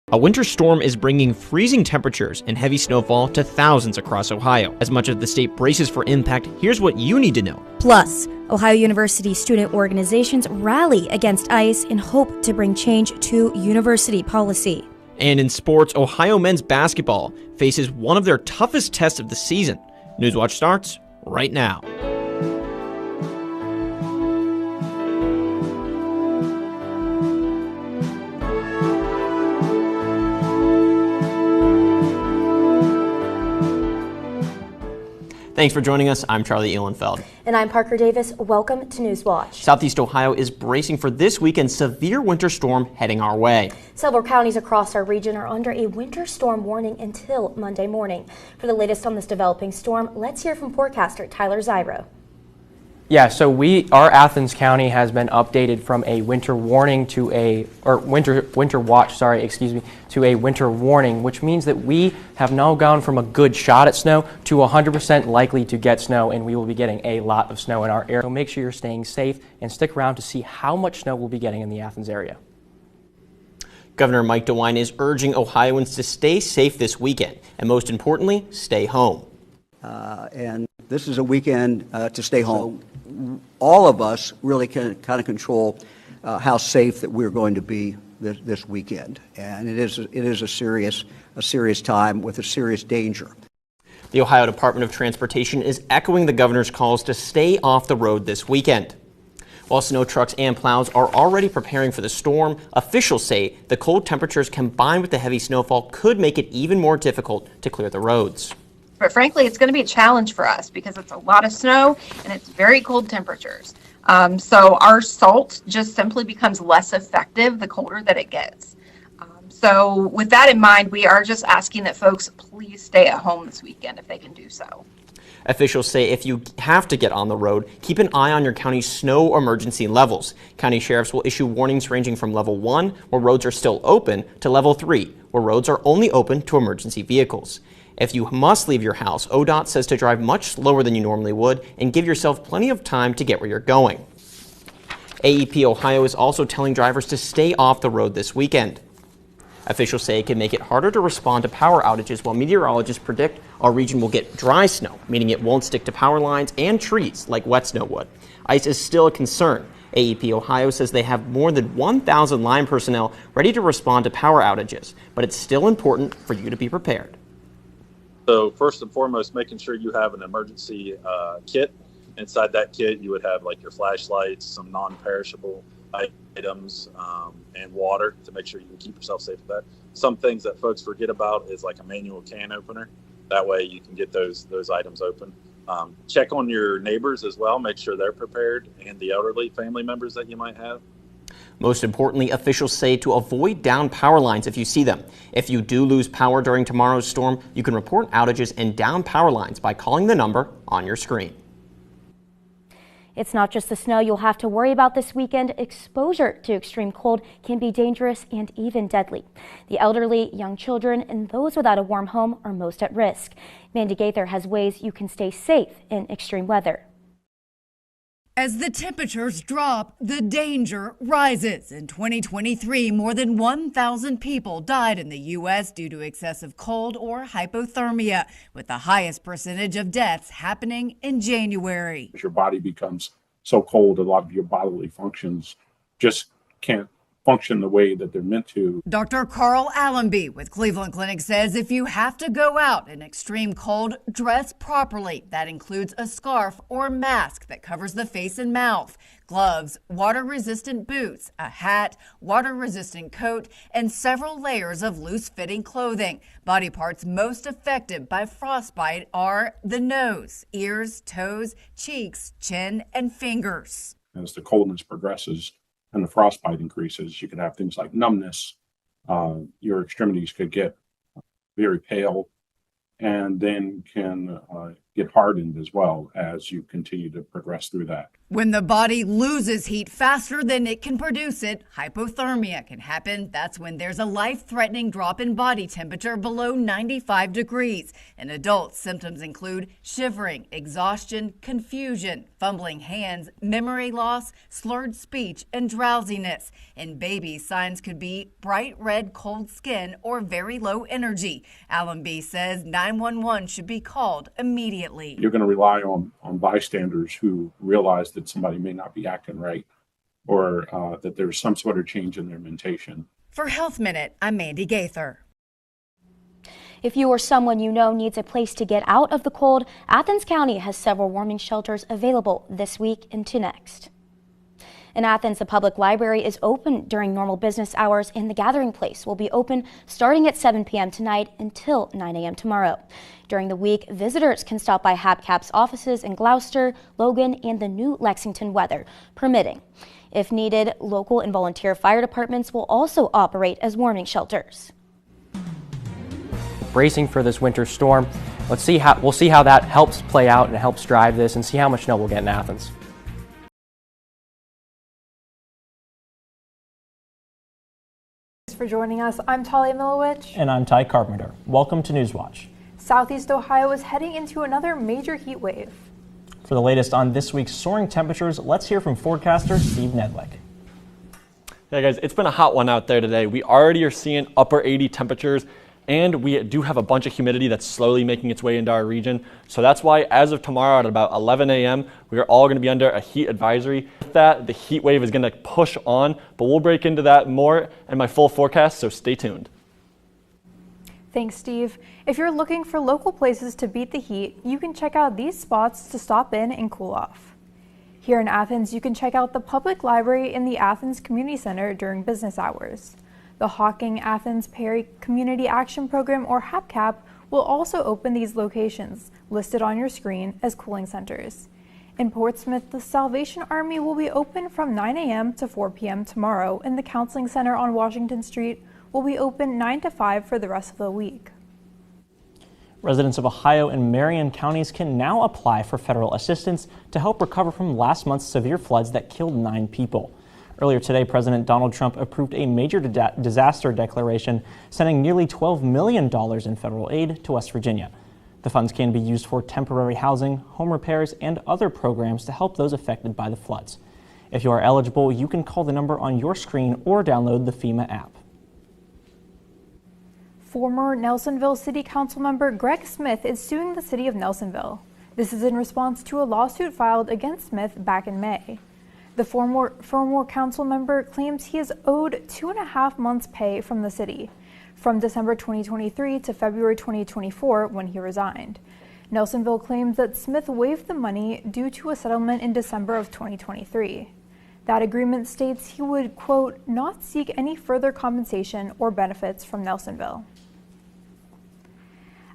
A winter storm is bringing freezing temperatures and heavy snowfall to thousands across Ohio. As much of the state braces for impact, here's what you need to know. Plus, Ohio University student organizations rally against ICE in hope to bring change to university policy. And in sports, Ohio men's basketball faces one of their toughest tests of the season. Newswatch starts right now. Thanks for joining us. I'm Charlie Ehlenfeld. And I'm Parker Davis. Welcome to Newswatch. Southeast Ohio is bracing for this weekend's severe winter storm heading our way. Several counties across our region are under a winter storm warning until Monday morning. For the latest on this developing storm, let's hear from forecaster Tyler Zyro. Yeah, so our Athens County has been updated from a winter warning to winter watch, to a winter warning, which means that we have now gone from a good shot at snow to 100% likely to get snow, and we will be getting a lot of snow in our area. So make sure you're staying safe and stick around to see how much snow we'll be getting in the Athens area. Governor Mike DeWine is urging Ohioans to stay safe this weekend, and most importantly, stay home. And this is a weekend to stay home. All of us really can kind of control how safe that we're going to be this weekend, and it is a serious time with a serious danger. The Ohio Department of Transportation is echoing the governor's calls to stay off the road this weekend. While snow trucks and plows are already preparing for the storm, officials say the cold temperatures combined with the heavy snowfall could make it even more difficult to clear the roads. But frankly, it's going to be a challenge for us because it's a lot of snow and it's very cold temperatures. So our salt just simply becomes less effective the colder that it gets. So with that in mind, we are just asking that folks please stay at home this weekend if they can do so. Officials say if you have to get on the road, keep an eye on your county's snow emergency levels. County sheriffs will issue warnings ranging from level 1, where roads are still open, to level 3, where roads are only open to emergency vehicles. If you must leave your house, ODOT says to drive much slower than you normally would and give yourself plenty of time to get where you're going. AEP Ohio is also telling drivers to stay off the road this weekend. Officials say it can make it harder to respond to power outages, while meteorologists predict our region will get dry snow, meaning it won't stick to power lines and trees like wet snow would. Ice is still a concern. AEP Ohio says they have more than 1,000 line personnel ready to respond to power outages, but it's still important for you to be prepared. So first and foremost, making sure you have an emergency kit. Inside that kit, you would have like your flashlights, some non-perishable items, and water to make sure you can keep yourself safe with that. Some things that folks forget about is like a manual can opener. That way you can get those items open. Check on your neighbors as well. Make sure they're prepared, and the elderly family members that you might have. Most importantly, officials say to avoid down power lines if you see them. If you do lose power during tomorrow's storm, you can report outages and down power lines by calling the number on your screen. It's not just the snow you'll have to worry about this weekend. Exposure to extreme cold can be dangerous and even deadly. The elderly, young children, and those without a warm home are most at risk. Mandy Gaither has ways you can stay safe in extreme weather. As the temperatures drop, the danger rises. In 2023, more than 1,000 people died in the U.S. due to excessive cold or hypothermia, with the highest percentage of deaths happening in January. Your body becomes so cold, a lot of your bodily functions just can't function the way that they're meant to. Dr. Carl Allenby with Cleveland Clinic says if you have to go out in extreme cold, dress properly. That includes a scarf or mask that covers the face and mouth, gloves, water-resistant boots, a hat, water-resistant coat, and several layers of loose-fitting clothing. Body parts most affected by frostbite are the nose, ears, toes, cheeks, chin, and fingers. As the coldness progresses and the frostbite increases, you could have things like numbness. Your extremities could get very pale and then can get hardened as well as you continue to progress through that. When the body loses heat faster than it can produce it, hypothermia can happen. That's when there's a life-threatening drop in body temperature below 95 degrees. In adults, symptoms include shivering, exhaustion, confusion, fumbling hands, memory loss, slurred speech, and drowsiness. In babies, signs could be bright red cold skin or very low energy. Allenby says 911 should be called immediately. You're going to rely on bystanders who realize that somebody may not be acting right, or that there's some sort of change in their mentation. For Health Minute, I'm Mandy Gaither. If you or someone you know needs a place to get out of the cold, Athens County has several warming shelters available this week into next. In Athens, the public library is open during normal business hours, and the Gathering Place will be open starting at 7 p.m. tonight until 9 a.m. tomorrow. During the week, visitors can stop by HABCAP's offices in Gloucester, Logan, and the new Lexington, weather permitting. If needed, local and volunteer fire departments will also operate as warming shelters. Bracing for this winter storm. We'll see how that helps play out and helps drive this, and see how much snow we'll get in Athens. For joining us. I'm Talia Milowich. And I'm Ty Carpenter. Welcome to Newswatch. Southeast Ohio is heading into another major heat wave. For the latest on this week's soaring temperatures, let's hear from forecaster Steve Nedlick. Yeah, guys, it's been a hot one out there today. We already are seeing upper 80 temperatures, and we do have a bunch of humidity that's slowly making its way into our region. So that's why as of tomorrow at about 11 a.m., we are all going to be under a heat advisory. With that, the heat wave is going to push on, but we'll break into that more in my full forecast, so stay tuned. Thanks, Steve. If you're looking for local places to beat the heat, you can check out these spots to stop in and cool off. Here in Athens, you can check out the public library in the Athens Community Center during business hours. The Hawking Athens Perry Community Action Program, or HABCAP, will also open these locations, listed on your screen, as cooling centers. In Portsmouth, the Salvation Army will be open from 9 a.m. to 4 p.m. tomorrow, and the Counseling Center on Washington Street will be open 9 to 5 for the rest of the week. Residents of Ohio and Marion counties can now apply for federal assistance to help recover from last month's severe floods that killed 9 people. Earlier today, President Donald Trump approved a major disaster declaration, sending nearly $12 million in federal aid to West Virginia. The funds can be used for temporary housing, home repairs, and other programs to help those affected by the floods. If you are eligible, you can call the number on your screen or download the FEMA app. Former Nelsonville City Council member Greg Smith is suing the city of Nelsonville. This is in response to a lawsuit filed against Smith back in May. The former council member claims he is owed 2.5 months' pay from the city, from December 2023 to February 2024 when he resigned. Nelsonville claims that Smith waived the money due to a settlement in December of 2023. That agreement states he would, quote, not seek any further compensation or benefits from Nelsonville.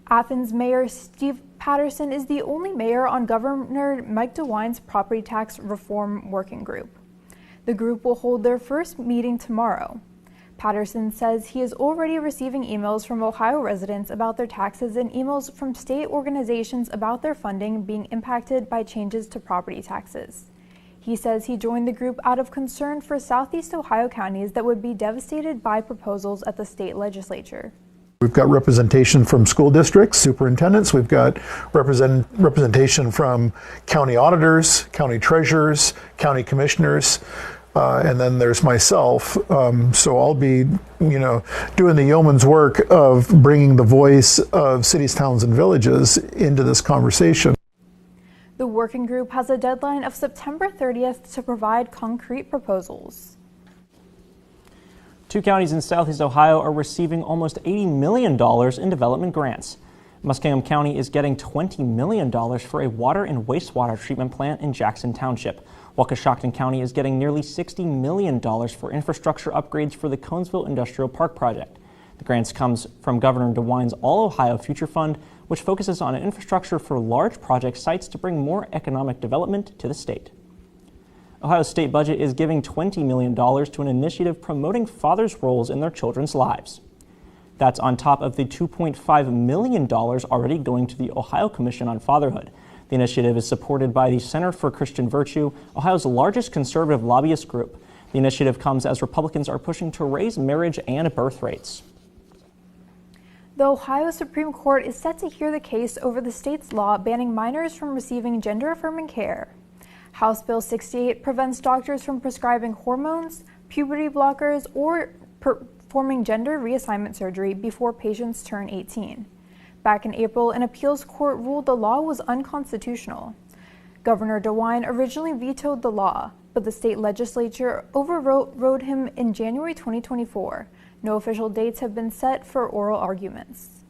Athens Mayor Steve Patterson is the only mayor on Governor Mike DeWine's property tax reform working group. The group will hold their first meeting tomorrow. Patterson says he is already receiving emails from Ohio residents about their taxes and emails from state organizations about their funding being impacted by changes to property taxes. He says he joined the group out of concern for Southeast Ohio counties that would be devastated by proposals at the state legislature. We've got representation from school districts, superintendents. We've got representation from county auditors, county treasurers, county commissioners, and then there's myself. So I'll be, doing the yeoman's work of bringing the voice of cities, towns, and villages into this conversation. The working group has a deadline of September 30th to provide concrete proposals. 2 counties in Southeast Ohio are receiving almost $80 million in development grants. Muskingum County is getting $20 million for a water and wastewater treatment plant in Jackson Township, while Coshocton County is getting nearly $60 million for infrastructure upgrades for the Conesville Industrial Park project. The grants comes from Governor DeWine's All Ohio Future Fund, which focuses on infrastructure for large project sites to bring more economic development to the state. Ohio's state budget is giving $20 million to an initiative promoting fathers' roles in their children's lives. That's on top of the $2.5 million already going to the Ohio Commission on Fatherhood. The initiative is supported by the Center for Christian Virtue, Ohio's largest conservative lobbyist group. The initiative comes as Republicans are pushing to raise marriage and birth rates. The Ohio Supreme Court is set to hear the case over the state's law banning minors from receiving gender-affirming care. House Bill 68 prevents doctors from prescribing hormones, puberty blockers, or performing gender reassignment surgery before patients turn 18. Back in April, an appeals court ruled the law was unconstitutional. Governor DeWine originally vetoed the law, but the state legislature overrode him in January 2024. No official dates have been set for oral arguments.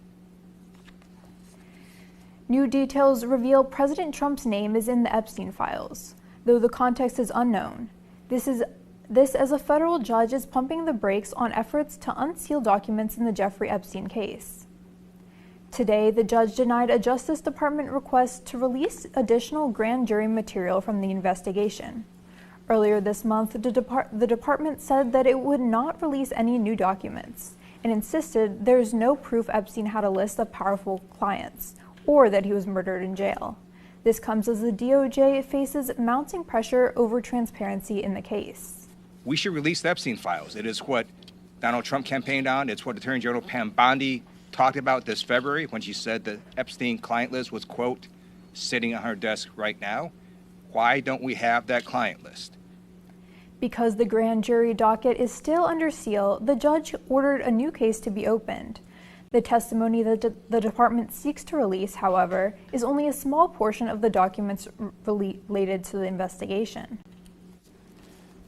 New details reveal President Trump's name is in the Epstein files, though the context is unknown. This as a federal judge is pumping the brakes on efforts to unseal documents in the Jeffrey Epstein case. Today, the judge denied a Justice Department request to release additional grand jury material from the investigation. Earlier this month, the department said that it would not release any new documents and insisted there's no proof Epstein had a list of powerful clients or that he was murdered in jail. This comes as the DOJ faces mounting pressure over transparency in the case. We should release the Epstein files. It is what Donald Trump campaigned on. It's what Attorney General Pam Bondi talked about this February when she said the Epstein client list was, quote, sitting on her desk right now. Why don't we have that client list? Because the grand jury docket is still under seal, the judge ordered a new case to be opened. The testimony that the department seeks to release, however, is only a small portion of the documents related to the investigation.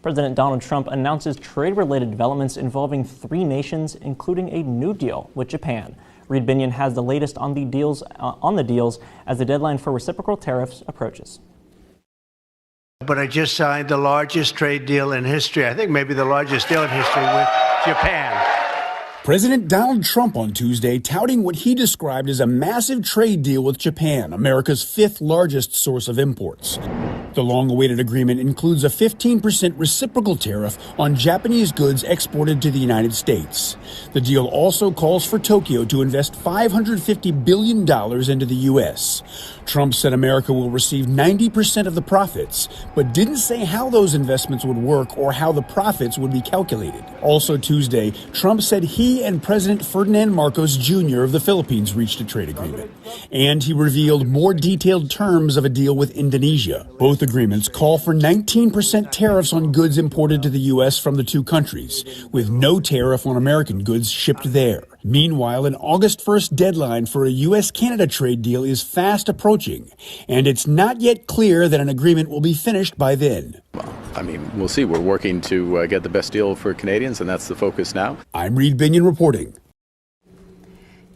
President Donald Trump announces trade-related developments involving 3 nations, including a new deal with Japan. Reed Binion has the latest on the deals as the deadline for reciprocal tariffs approaches. But I just signed the largest trade deal in history. I think maybe the largest deal in history with Japan. President Donald Trump on Tuesday touting what he described as a massive trade deal with Japan, America's 5th largest source of imports. The long-awaited agreement includes a 15% reciprocal tariff on Japanese goods exported to the United States. The deal also calls for Tokyo to invest $550 billion into the U.S. Trump said America will receive 90% of the profits, but didn't say how those investments would work or how the profits would be calculated. Also Tuesday, Trump said he and President Ferdinand Marcos Jr. of the Philippines reached a trade agreement. And he revealed more detailed terms of a deal with Indonesia. Both agreements call for 19% tariffs on goods imported to the U.S. from the 2 countries, with no tariff on American goods shipped there. Meanwhile, an August 1st deadline for a U.S.-Canada trade deal is fast approaching, and it's not yet clear that an agreement will be finished by then. Well, I mean, we'll see. We're working to get the best deal for Canadians, and that's the focus now. I'm Reed Binion reporting.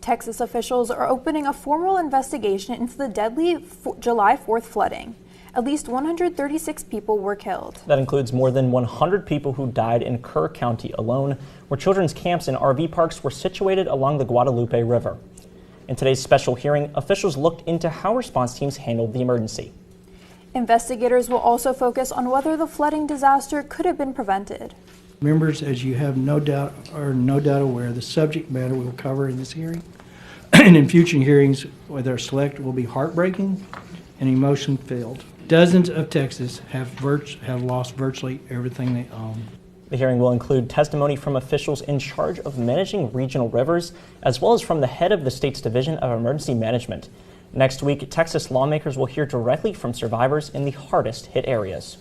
Texas officials are opening a formal investigation into the deadly July 4th flooding. At least 136 people were killed. That includes more than 100 people who died in Kerr County alone, where children's camps and RV parks were situated along the Guadalupe River. In today's special hearing, officials looked into how response teams handled the emergency. Investigators will also focus on whether the flooding disaster could have been prevented. Members, as you have no doubt aware, the subject matter we will cover in this hearing and in future hearings with our select will be heartbreaking and emotion-filled. Dozens of Texans have lost virtually everything they own. The hearing will include testimony from officials in charge of managing regional rivers, as well as from the head of the state's Division of Emergency Management. Next week, Texas lawmakers will hear directly from survivors in the hardest hit areas.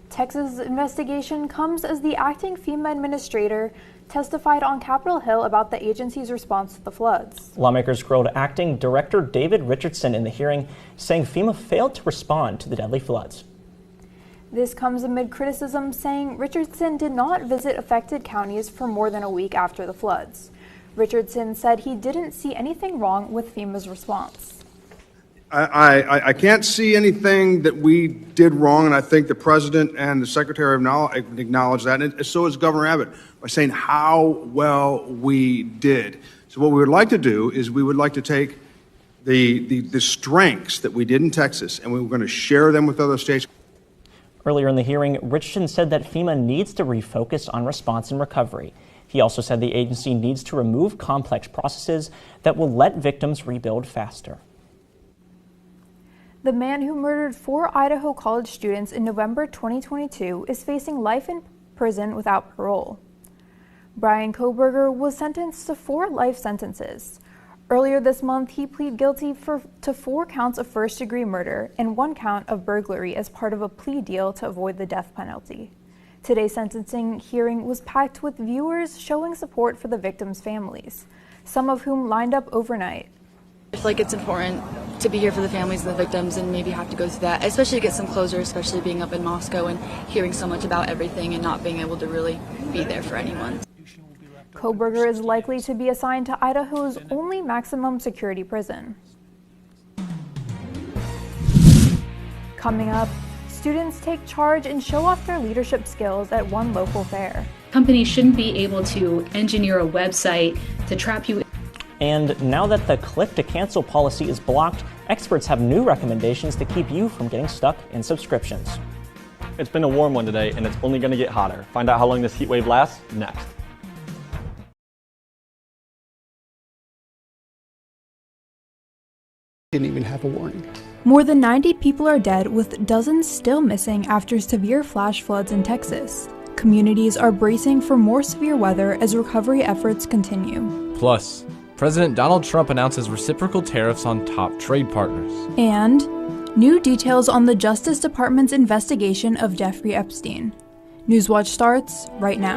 Texas' investigation comes as the acting FEMA administrator testified on Capitol Hill about the agency's response to the floods. Lawmakers grilled acting Director David Richardson in the hearing, saying FEMA failed to respond to the deadly floods. This comes amid criticism saying Richardson did not visit affected counties for more than a week after the floods. Richardson said he didn't see anything wrong with FEMA's response. I can't see anything that we did wrong, and I think the President and the Secretary have acknowledged that, and so is Governor Abbott, by saying how well we did. So what we would like to do is we would like to take the strengths that we did in Texas, and we were going to share them with other states. Earlier in the hearing, Richardson said that FEMA needs to refocus on response and recovery. He also said the agency needs to remove complex processes that will let victims rebuild faster. The man who murdered 4 Idaho college students in November 2022 is facing life in prison without parole. Brian Kohberger was sentenced to 4 life sentences. Earlier this month, he pleaded guilty to 4 counts of first-degree murder and 1 count of burglary as part of a plea deal to avoid the death penalty. Today's sentencing hearing was packed with viewers showing support for the victims' families, some of whom lined up overnight. I feel like it's important to be here for the families of the victims and maybe have to go through that, especially to get some closure, especially being up in Moscow and hearing so much about everything and not being able to really be there for anyone. Kohberger is likely to be assigned to Idaho's only maximum security prison. Coming up, students take charge and show off their leadership skills at one local fair. Companies shouldn't be able to engineer a website to trap you. And now that the click to cancel policy is blocked, experts have new recommendations to keep you from getting stuck in subscriptions. It's been a warm one today, and it's only going to get hotter. Find out how long this heat wave lasts next. Didn't even have a warning. More than 90 people are dead, with dozens still missing after severe flash floods in Texas. Communities are bracing for more severe weather as recovery efforts continue. Plus, President Donald Trump announces reciprocal tariffs on top trade partners. And new details on the Justice Department's investigation of Jeffrey Epstein. Newswatch starts right now.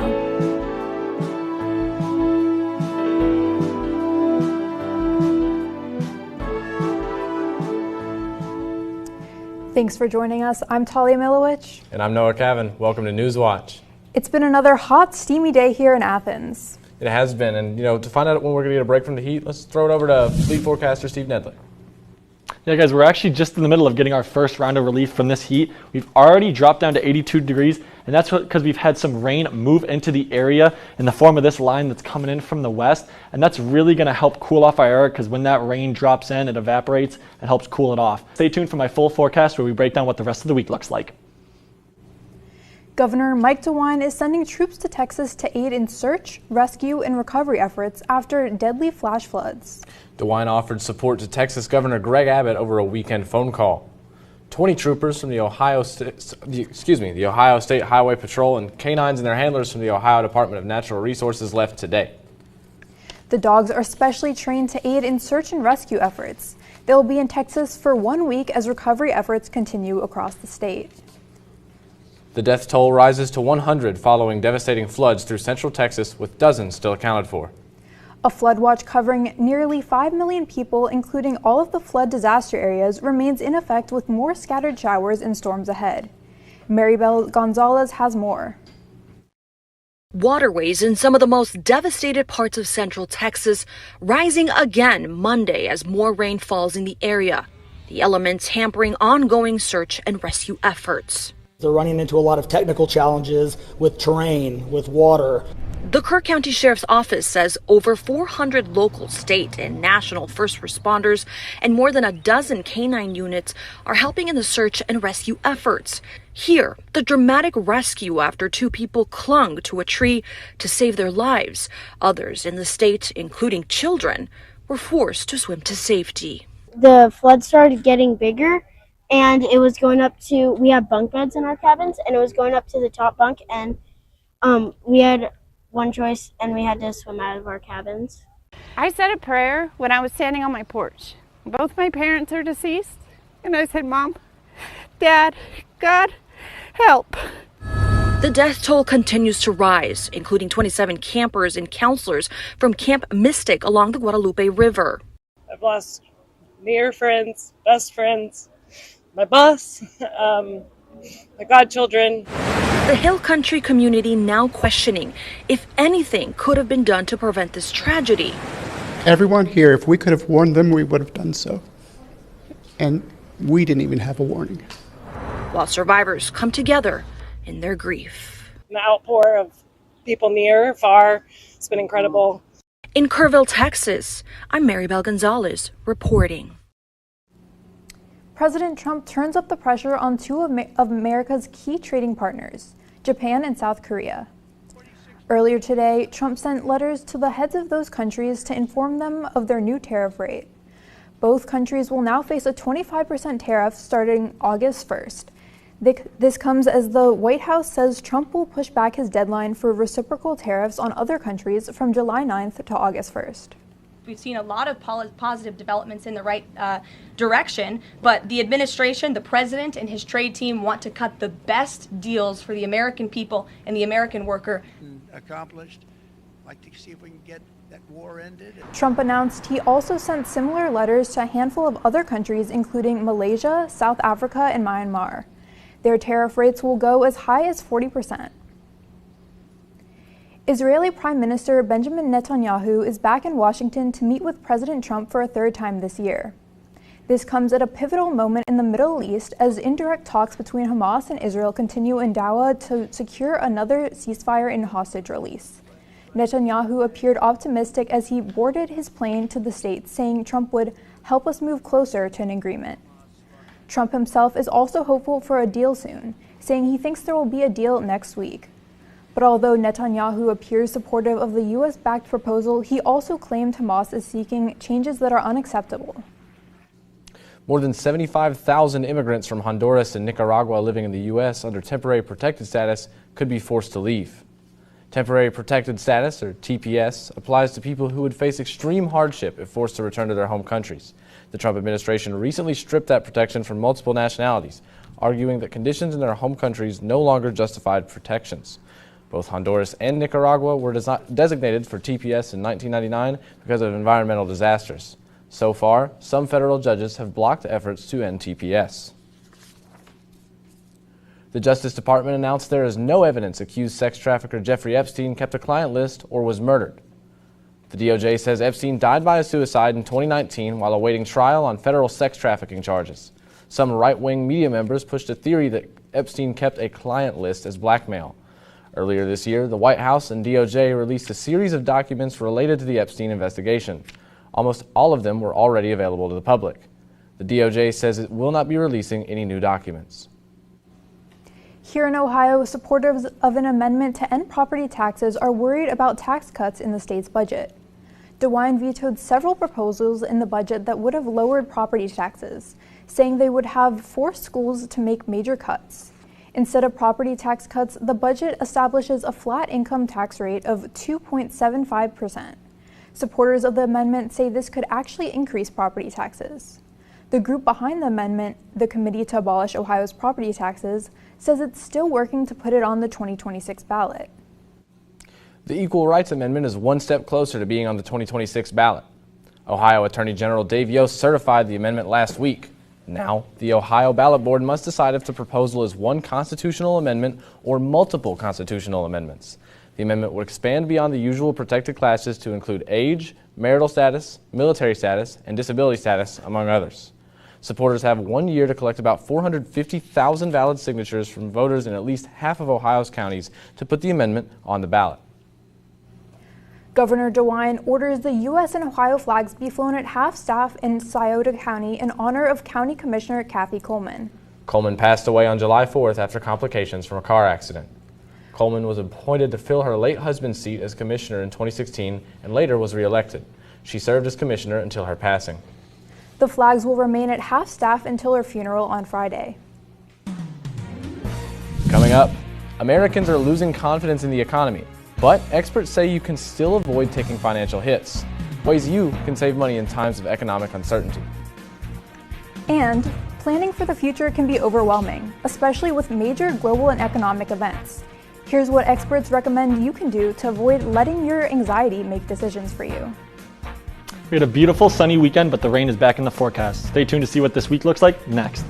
Thanks for joining us. I'm Talia Milowich. And I'm Noah Cavan. Welcome to Newswatch. It's been another hot, steamy day here in Athens. It has been, and to find out when we're going to get a break from the heat, let's throw it over to lead forecaster Steve Nedley. Yeah, guys, we're actually just in the middle of getting our first round of relief from this heat. We've already dropped down to 82 degrees, and that's because we've had some rain move into the area in the form of this line that's coming in from the west, and that's really going to help cool off our area because when that rain drops in, it evaporates and helps cool it off. Stay tuned for my full forecast where we break down what the rest of the week looks like. Governor Mike DeWine is sending troops to Texas to aid in search, rescue, and recovery efforts after deadly flash floods. DeWine offered support to Texas Governor Greg Abbott over a weekend phone call. 20 troopers from the Ohio State Highway Patrol and canines and their handlers from the Ohio Department of Natural Resources left today. The dogs are specially trained to aid in search and rescue efforts. They will be in Texas for 1 week as recovery efforts continue across the state. The death toll rises to 100 following devastating floods through central Texas, with dozens still accounted for. A flood watch covering nearly 5 million people, including all of the flood disaster areas, remains in effect with more scattered showers and storms ahead. Maribel Gonzalez has more. Waterways in some of the most devastated parts of central Texas rising again Monday as more rain falls in the area. The elements hampering ongoing search and rescue efforts. They're running into a lot of technical challenges with terrain, with water. The Kerr County Sheriff's Office says over 400 local, state, and national first responders and more than a dozen canine units are helping in the search and rescue efforts. Here, the dramatic rescue after 2 people clung to a tree to save their lives. Others in the state, including children, were forced to swim to safety. The flood started getting bigger, and it was going up to, we have bunk beds in our cabins, and it was going up to the top bunk, and we had one choice, and we had to swim out of our cabins. I said a prayer when I was standing on my porch. Both my parents are deceased, and I said, Mom, Dad, God, help. The death toll continues to rise, including 27 campers and counselors from Camp Mystic along the Guadalupe River. I've lost near friends, best friends, my boss, my godchildren. The Hill Country community now questioning if anything could have been done to prevent this tragedy. Everyone here, if we could have warned them, we would have done so. And we didn't even have a warning. While survivors come together in their grief. The outpour of people near, far, it's been incredible. In Kerrville, Texas, I'm Maribel Gonzalez reporting. President Trump turns up the pressure on 2 of America's key trading partners, Japan and South Korea. Earlier today, Trump sent letters to the heads of those countries to inform them of their new tariff rate. Both countries will now face a 25% tariff starting August 1st. This comes as the White House says Trump will push back his deadline for reciprocal tariffs on other countries from July 9th to August 1st. We've seen a lot of positive developments in the right direction, but the administration, the president, and his trade team want to cut the best deals for the American people and the American worker. Accomplished. I'd like to see if we can get that war ended. Trump announced he also sent similar letters to a handful of other countries, including Malaysia, South Africa, and Myanmar. Their tariff rates will go as high as 40%. Israeli Prime Minister Benjamin Netanyahu is back in Washington to meet with President Trump for a third time this year. This comes at a pivotal moment in the Middle East as indirect talks between Hamas and Israel continue in Doha to secure another ceasefire and hostage release. Netanyahu appeared optimistic as he boarded his plane to the States, saying Trump would help us move closer to an agreement. Trump himself is also hopeful for a deal soon, saying he thinks there will be a deal next week. But although Netanyahu appears supportive of the U.S.-backed proposal, he also claimed Hamas is seeking changes that are unacceptable. More than 75,000 immigrants from Honduras and Nicaragua living in the U.S. under temporary protected status could be forced to leave. Temporary protected status, or TPS, applies to people who would face extreme hardship if forced to return to their home countries. The Trump administration recently stripped that protection from multiple nationalities, arguing that conditions in their home countries no longer justified protections. Both Honduras and Nicaragua were designated for TPS in 1999 because of environmental disasters. So far, some federal judges have blocked efforts to end TPS. The Justice Department announced there is no evidence accused sex trafficker Jeffrey Epstein kept a client list or was murdered. The DOJ says Epstein died by a suicide in 2019 while awaiting trial on federal sex trafficking charges. Some right-wing media members pushed a theory that Epstein kept a client list as blackmail. Earlier this year, the White House and DOJ released a series of documents related to the Epstein investigation. Almost all of them were already available to the public. The DOJ says it will not be releasing any new documents. Here in Ohio, supporters of an amendment to end property taxes are worried about tax cuts in the state's budget. DeWine vetoed several proposals in the budget that would have lowered property taxes, saying they would have forced schools to make major cuts. Instead of property tax cuts, the budget establishes a flat income tax rate of 2.75%. Supporters of the amendment say this could actually increase property taxes. The group behind the amendment, the Committee to Abolish Ohio's Property Taxes, says it's still working to put it on the 2026 ballot. The Equal Rights Amendment is one step closer to being on the 2026 ballot. Ohio Attorney General Dave Yost certified the amendment last week. Now, the Ohio Ballot Board must decide if the proposal is one constitutional amendment or multiple constitutional amendments. The amendment would expand beyond the usual protected classes to include age, marital status, military status, and disability status, among others. Supporters have 1 year to collect about 450,000 valid signatures from voters in at least half of Ohio's counties to put the amendment on the ballot. Governor DeWine orders the U.S. and Ohio flags be flown at half-staff in Scioto County in honor of County Commissioner Kathy Coleman. Coleman passed away on July 4th after complications from a car accident. Coleman was appointed to fill her late husband's seat as commissioner in 2016 and later was reelected. She served as commissioner until her passing. The flags will remain at half-staff until her funeral on Friday. Coming up, Americans are losing confidence in the economy, but experts say you can still avoid taking financial hits. Ways you can save money in times of economic uncertainty. And planning for the future can be overwhelming, especially with major global and economic events. Here's what experts recommend you can do to avoid letting your anxiety make decisions for you. We had a beautiful sunny weekend, but the rain is back in the forecast. Stay tuned to see what this week looks like next.